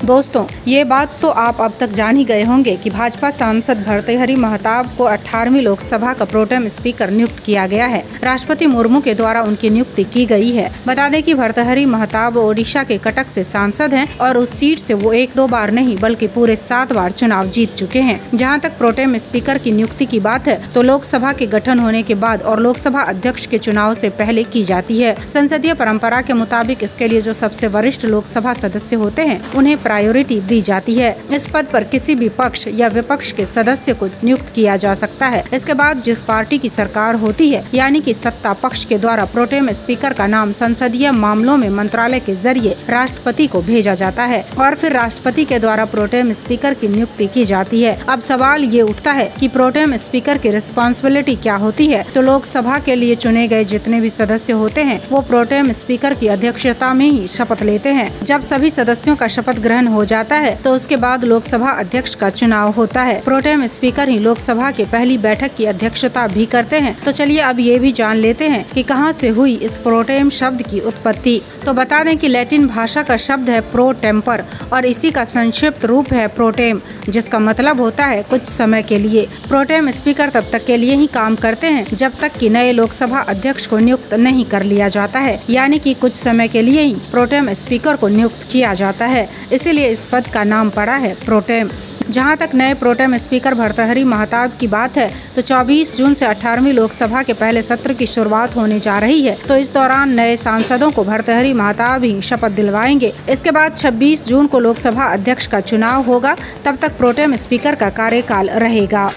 दोस्तों, ये बात तो आप अब तक जान ही गए होंगे कि भाजपा सांसद भर्तृहरि महताब को 18वीं लोकसभा का प्रोटेम स्पीकर नियुक्त किया गया है। राष्ट्रपति मुर्मू के द्वारा उनकी नियुक्ति की गई है। बता दें कि भर्तृहरि महताब ओडिशा के कटक से सांसद हैं और उस सीट से वो 1-2 बार नहीं बल्कि पूरे 7 बार चुनाव जीत चुके हैं। जहाँ तक प्रोटेम स्पीकर की नियुक्ति की बात है तो लोकसभा के गठन होने के बाद और लोकसभा अध्यक्ष के चुनाव से पहले की जाती है। संसदीय परंपरा के मुताबिक इसके लिए जो सबसे वरिष्ठ लोकसभा सदस्य होते हैं उन्हें प्रायोरिटी दी जाती है। इस पद पर किसी भी पक्ष या विपक्ष के सदस्य को नियुक्त किया जा सकता है। इसके बाद जिस पार्टी की सरकार होती है यानी कि सत्ता पक्ष के द्वारा प्रोटेम स्पीकर का नाम संसदीय मामलों में मंत्रालय के जरिए राष्ट्रपति को भेजा जाता है और फिर राष्ट्रपति के द्वारा प्रोटेम स्पीकर की नियुक्ति की जाती है। अब सवाल ये उठता है कि प्रोटेम स्पीकर की रिस्पॉन्सिबिलिटी क्या होती है। तो लोकसभा के लिए चुने गए जितने भी सदस्य होते हैं वो प्रोटेम स्पीकर की अध्यक्षता में ही शपथ लेते हैं। जब सभी सदस्यों का शपथ ग्रहण हो जाता है तो उसके बाद लोकसभा अध्यक्ष का चुनाव होता है। प्रोटेम स्पीकर ही लोकसभा के पहली बैठक की अध्यक्षता भी करते हैं। तो चलिए अब ये भी जान लेते हैं कि कहां से हुई इस प्रोटेम शब्द की उत्पत्ति। तो बता दें कि लैटिन भाषा का शब्द है प्रो टेम्पर और इसी का संक्षिप्त रूप है प्रोटेम, जिसका मतलब होता है कुछ समय के लिए। प्रोटेम स्पीकर तब तक के लिए ही काम करते हैं जब तक कि नए लोकसभा अध्यक्ष को नियुक्त नहीं कर लिया जाता है, यानी कि कुछ समय के लिए ही प्रोटेम स्पीकर को नियुक्त किया जाता है। इसीलिए इस पद का नाम पड़ा है प्रोटेम। जहां तक नए प्रोटेम स्पीकर भर्तृहरि महताब की बात है तो 24 जून से 18वीं लोकसभा के पहले सत्र की शुरुआत होने जा रही है। तो इस दौरान नए सांसदों को भर्तृहरि महताब ही शपथ दिलवाएंगे। इसके बाद 26 जून को लोकसभा अध्यक्ष का चुनाव होगा। तब तक प्रोटेम स्पीकर का कार्यकाल रहेगा।